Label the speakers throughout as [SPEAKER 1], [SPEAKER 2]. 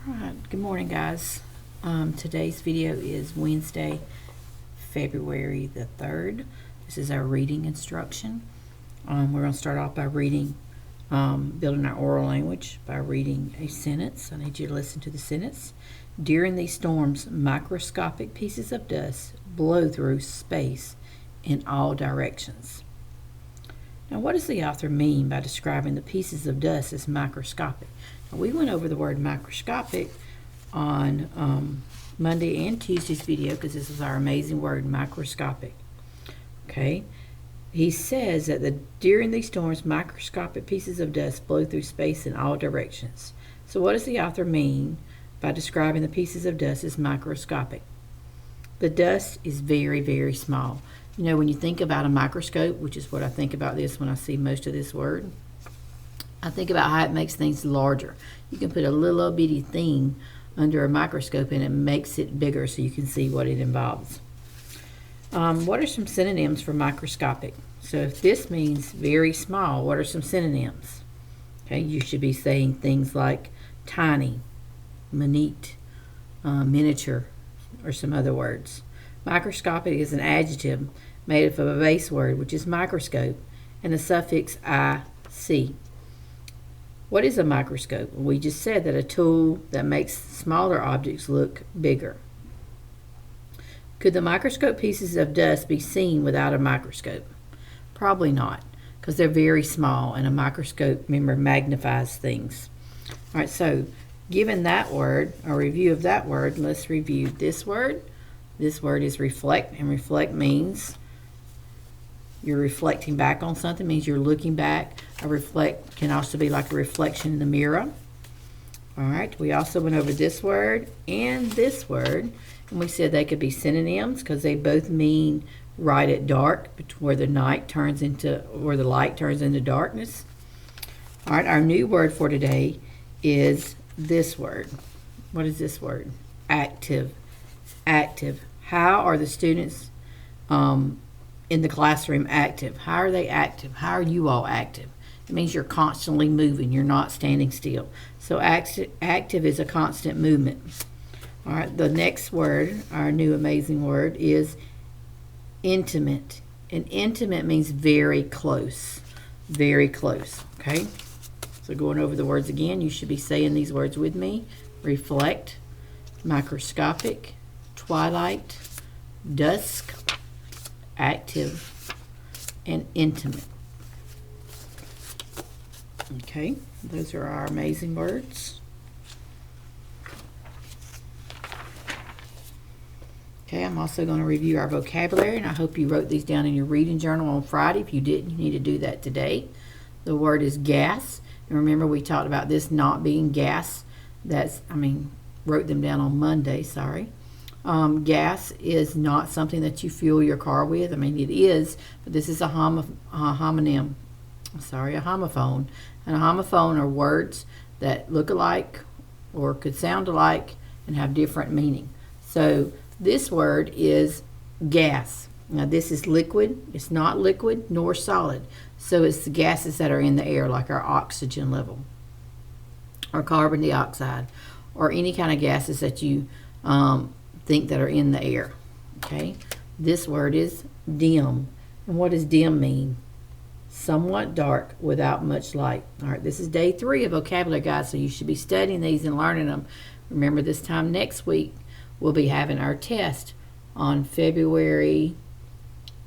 [SPEAKER 1] Alright, good morning guys. Today's video is Wednesday, February the 3rd. This is our reading instruction. We're going to start off by reading, building our oral language by reading a sentence. I need you to listen to the sentence. During these storms, microscopic pieces of dust blow through space in all directions. Now, what does the author mean by describing the pieces of dust as microscopic? Now, we went over the word microscopic on Monday and Tuesday's video because this is our amazing word, microscopic. Okay, he says that during these storms, microscopic pieces of dust blow through space in all directions. So what does the author mean by describing the pieces of dust as microscopic? The dust is very, very small. You know, when you think about a microscope, which is what I think about this when I see most of this word, I think about how it makes things larger. You can put a little bitty thing under a microscope and it makes it bigger so you can see what it involves. What are some synonyms for microscopic? So if this means very small, what are some synonyms? Okay, you should be saying things like tiny, minute, miniature, or some other words. Microscopic is an adjective made up of a base word, which is microscope, and the suffix ic. What is a microscope? We just said that a tool that makes smaller objects look bigger. Could the microscope pieces of dust be seen without a microscope? Probably not, because they're very small, and a microscope, remember, magnifies things. All right, so given that word, a review of that word, let's review this word. This word is reflect, and reflect means you're reflecting back on something, means you're looking back. A reflect can also be like a reflection in the mirror. All right, we also went over this word and this word, and we said they could be synonyms because they both mean right at dark, where the light turns into darkness. All right, our new word for today is this word. What is this word? Active. Active. How are the students in the classroom active? How are they active? How are you all active? It means you're constantly moving. You're not standing still. So active is a constant movement. All right, the next word, our new amazing word, is intimate. And intimate means very close. Very close, okay? So going over the words again, you should be saying these words with me. Reflect, microscopic, twilight, dusk, active, and intimate. Okay, those are our amazing words. Okay, I'm also going to review our vocabulary, and I hope you wrote these down in your reading journal on Friday. If you didn't, you need to do that today. The word is gas, and remember we talked about this not being gas. Wrote them down on Monday, sorry. Gas is not something that you fuel your car with. It is, but this is a homophone. And a homophone are words that look alike or could sound alike and have different meaning. So this word is gas. Now this is liquid. It's not liquid nor solid. So it's the gases that are in the air, like our oxygen level or carbon dioxide or any kind of gases that you think that are in the air. Okay, this word is dim. And what does dim mean? Somewhat dark without much light. All right, this is day 3 of vocabulary, guys, so you should be studying these and learning them. Remember, this time next week we'll be having our test on February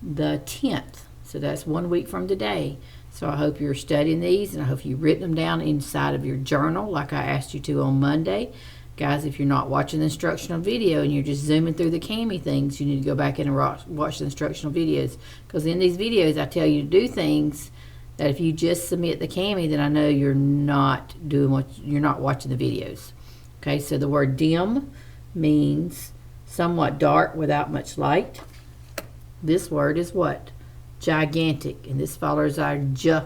[SPEAKER 1] the 10th. So that's 1 week from today. So I hope you're studying these, and I hope you've written them down inside of your journal like I asked you to on Monday. Guys, if you're not watching the instructional video and you're just zooming through the Cami things, you need to go back in and watch the instructional videos. Because in these videos, I tell you to do things that if you just submit the Cami, then I know you're not watching the videos. Okay, so the word dim means somewhat dark without much light. This word is what? Gigantic. And this follows our J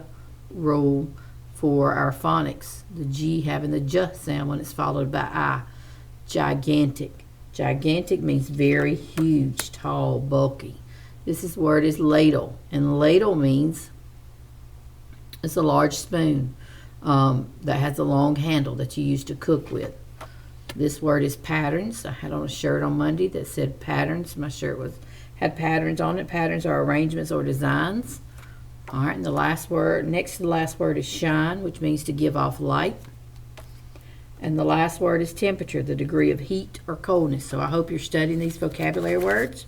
[SPEAKER 1] rule for our phonics, the G having the J sound when it's followed by I. Gigantic. Gigantic means very huge, tall, bulky. This word is ladle, and ladle means it's a large spoon that has a long handle that you use to cook with. This word is patterns. I had on a shirt on Monday that said patterns. My shirt had patterns on it. Patterns are arrangements or designs. All right, and the last word, next to the last word is shine, which means to give off light. And the last word is temperature, the degree of heat or coldness. So I hope you're studying these vocabulary words.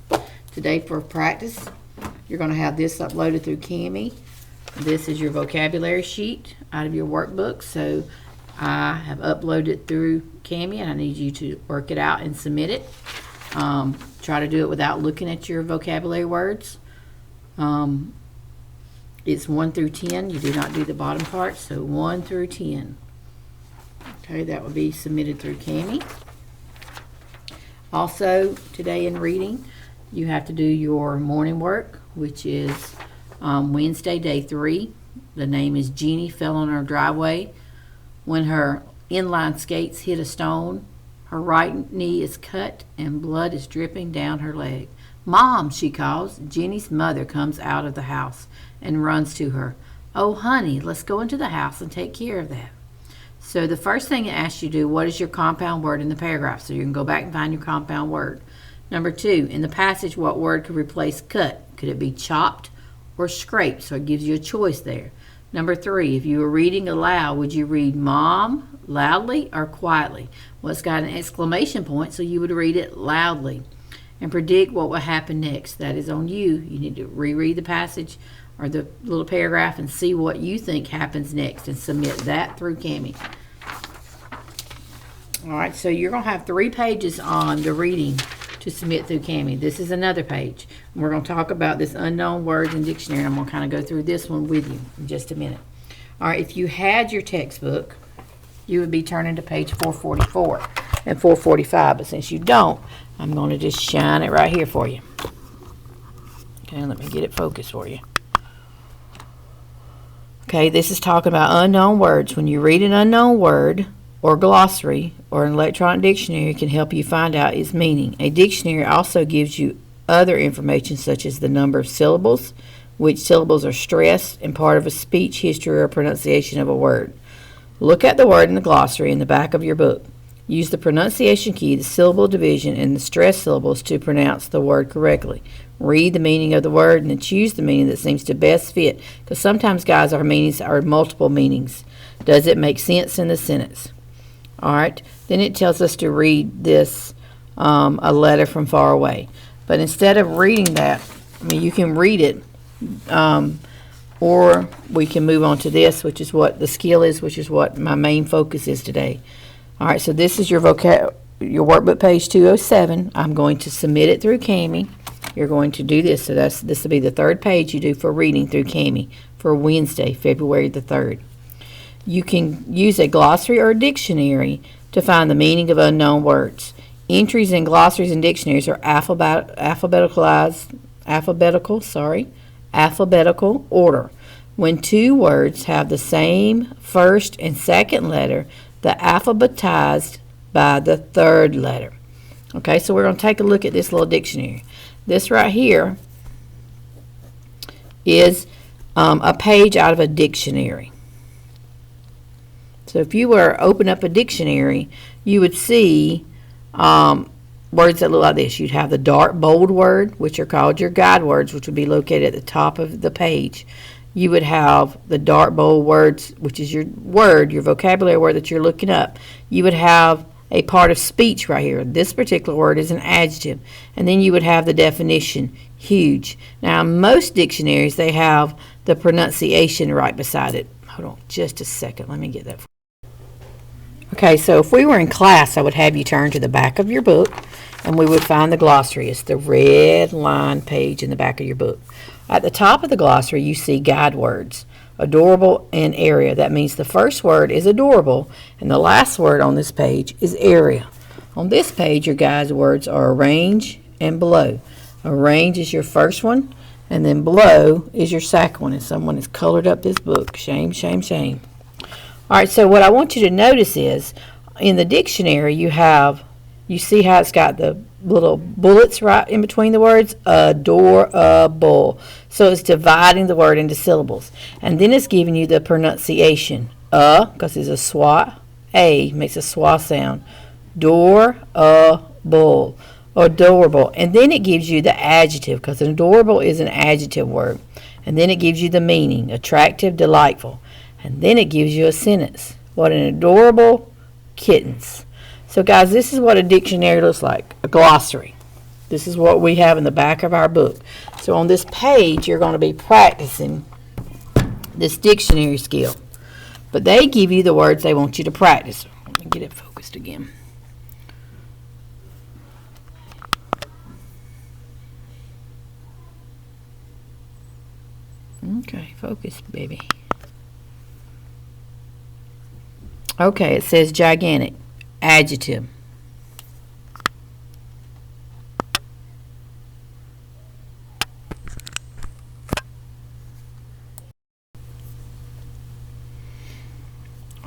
[SPEAKER 1] Today for practice, you're going to have this uploaded through Cami. This is your vocabulary sheet out of your workbook. So I have uploaded it through Cami, and I need you to work it out and submit it. Try to do it without looking at your vocabulary words. It's 1 through 10. You do not do the bottom part, so 1 through 10. Okay, that will be submitted through Cami. Also, today in reading, you have to do your morning work, which is Wednesday, day 3. The name is Jeannie fell on her driveway when her inline skates hit a stone. Her right knee is cut and blood is dripping down her leg. Mom, she calls. Jeannie's mother comes out of the house and runs to her. Oh, honey, let's go into the house and take care of that. So the first thing it asks you to do, what is your compound word in the paragraph? So you can go back and find your compound word. Number 2, in the passage, what word could replace cut? Could it be chopped or scraped? So it gives you a choice there. Number 3, if you were reading aloud, would you read mom loudly or quietly? Well, it's got an exclamation point, so you would read it loudly. And predict what will happen next. That is on you. You need to reread the passage or the little paragraph and see what you think happens next and submit that through Cami. All right, so you're going to have 3 pages on the reading to submit through Cami. This is another page. We're going to talk about this unknown words and dictionary, and I'm going to kind of go through this one with you in just a minute. All right, if you had your textbook, you would be turning to page 444 and 445, but since you don't, I'm going to just shine it right here for you. Okay, let me get it focused for you. Okay, this is talking about unknown words. When you read an unknown word or glossary or an electronic dictionary, it can help you find out its meaning. A dictionary also gives you other information such as the number of syllables, which syllables are stressed and part of a speech history or pronunciation of a word. Look at the word in the glossary in the back of your book. Use the pronunciation key, the syllable division, and the stressed syllables to pronounce the word correctly. Read the meaning of the word and then choose the meaning that seems to best fit, because sometimes, guys, our meanings are multiple meanings. Does it make sense in the sentence? All right. Then it tells us to read this, a letter from far away. But instead of reading that, I mean, you can read it, or we can move on to this, which is what the skill is, which is what my main focus is today. All right, so this is your workbook, page 207. I'm going to submit it through Cami. You're going to do this. So this will be the 3rd page you do for reading through Cami for Wednesday, February the 3rd. You can use a glossary or a dictionary to find the meaning of unknown words. Entries in glossaries and dictionaries are alphabetical order. When 2 words have the same first and second letter, the alphabetized by the 3rd letter. Okay, so we're going to take a look at this little dictionary. This right here is a page out of a dictionary. So if you were to open up a dictionary, you would see words that look like this. You'd have the dark, bold word, which are called your guide words, which would be located at the top of the page. You would have the dark, bold words, which is your word, your vocabulary word that you're looking up. You would have a part of speech right here. This particular word is an adjective. And then you would have the definition, huge. Now, most dictionaries, they have the pronunciation right beside it. Hold on just a second. Let me get that. Okay, so if we were in class, I would have you turn to the back of your book, and we would find the glossary. It's the red line page in the back of your book. At the top of the glossary, you see guide words, adorable and area. That means the first word is adorable, and the last word on this page is area. On this page, your guide words are arrange and below. Arrange is your first one, and then below is your second one. And someone has colored up this book. Shame, shame, shame. All right, so what I want you to notice is in the dictionary you see how it's got the little bullets right in between the words, adorable. So it's dividing the word into syllables. And then it's giving you the pronunciation. Because it's a schwa. A makes a schwa sound. Adorable. Adorable. And then it gives you the adjective, because an adorable is an adjective word. And then it gives you the meaning, attractive, delightful. And then it gives you a sentence. What an adorable kittens. So guys, this is what a dictionary looks like, a glossary. This is what we have in the back of our book. So on this page, you're going to be practicing this dictionary skill. But they give you the words they want you to practice. Let me get it focused again. Okay, focus, baby. Okay, it says gigantic. Adjective.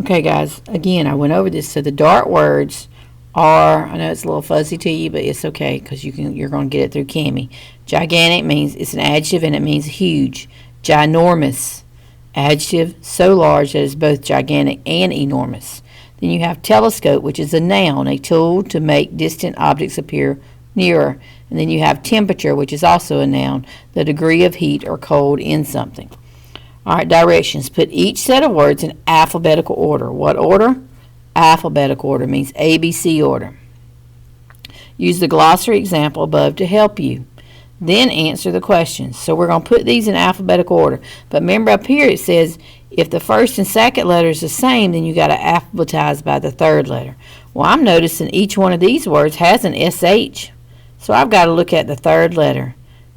[SPEAKER 1] Okay, guys, again, I went over this. So the dart words are, I know it's a little fuzzy to you, but it's okay because you're going to get it through Cami. Gigantic means it's an adjective and it means huge. Ginormous, adjective, so large that it's both gigantic and enormous. Then you have telescope, which is a noun, a tool to make distant objects appear nearer. And then you have temperature, which is also a noun, the degree of heat or cold in something. All right, directions. Put each set of words in alphabetical order. What order? Alphabetical order means ABC order. Use the glossary example above to help you. Then answer the questions. So we're going to put these in alphabetical order. But remember up here it says if the first and second letter is the same, then you got to alphabetize by the third letter. Well, I'm noticing each one of these words has an SH. So I've got to look at the third letter.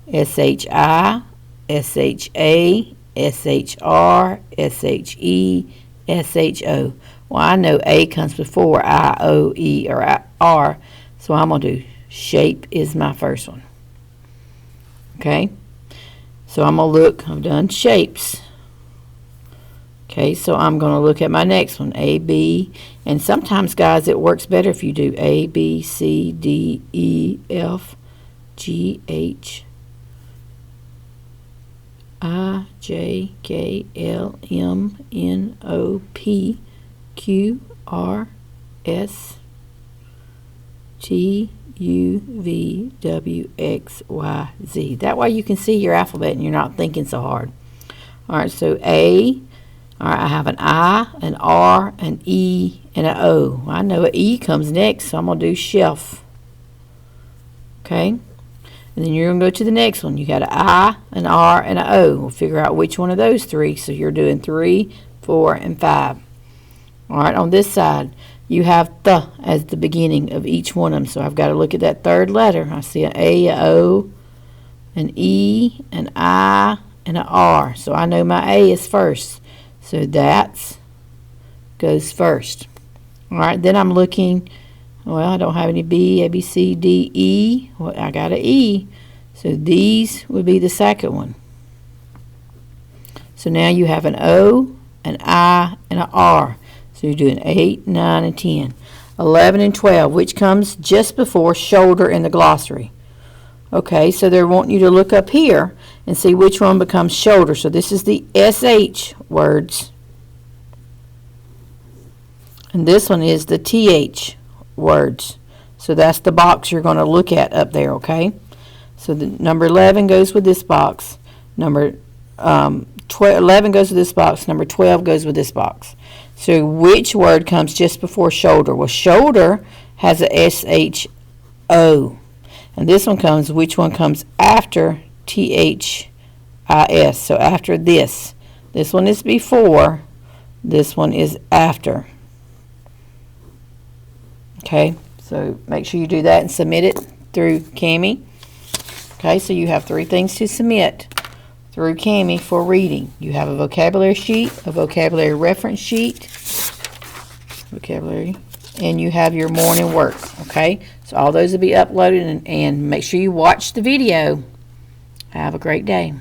[SPEAKER 1] SHI, SHA, SHR, SHE, SHO. Well, I know A comes before I, O, E, or R. So I'm going to do shape is my first one. Okay, so I'm going to look, I've done shapes. Okay, so I'm going to look at my next one, A, B, and sometimes, guys, it works better if you do A, B, C, D, E, F, G, H, I, J, K, L, M, N, O, P, Q, R, S, T, U, V, W, X, Y, Z. That way you can see your alphabet and you're not thinking so hard. All right, so A. All right, I have an I, an R, an E, and an O. I know an E comes next, so I'm going to do shelf. Okay? And then you're going to go to the next one. You got an I, an R, and an O. We'll figure out which one of those three. So you're doing 3, 4, and 5. All right, on this side, you have the as the beginning of each one of them. So I've got to look at that third letter. I see an A, an O, an E, an I, and an R. So I know my A is first. So that goes first. All right, then I'm looking, well, I don't have any B, A, B, C, D, E. Well, I got an E. So these would be the second one. So now you have an O, an I, and an R. So you're doing 8, 9, and 10. 11 and 12, which comes just before shoulder in the glossary. Okay, so they're wanting you to look up here and see which one becomes shoulder. So this is the SH words. And this one is the TH words. So that's the box you're going to look at up there, okay? So the number 11 goes with this box. Number 11 goes with this box. Number 12 goes with this box. So which word comes just before shoulder? Well, shoulder has a SHO. And this one comes, which one comes after THIS? So after this. This one is before. This one is after. Okay, so make sure you do that and submit it through Cami. Okay, so you have 3 things to submit through Cami for reading. You have a vocabulary sheet, a vocabulary reference sheet, vocabulary, and you have your morning work. Okay, so all those will be uploaded, and make sure you watch the video. Have a great day.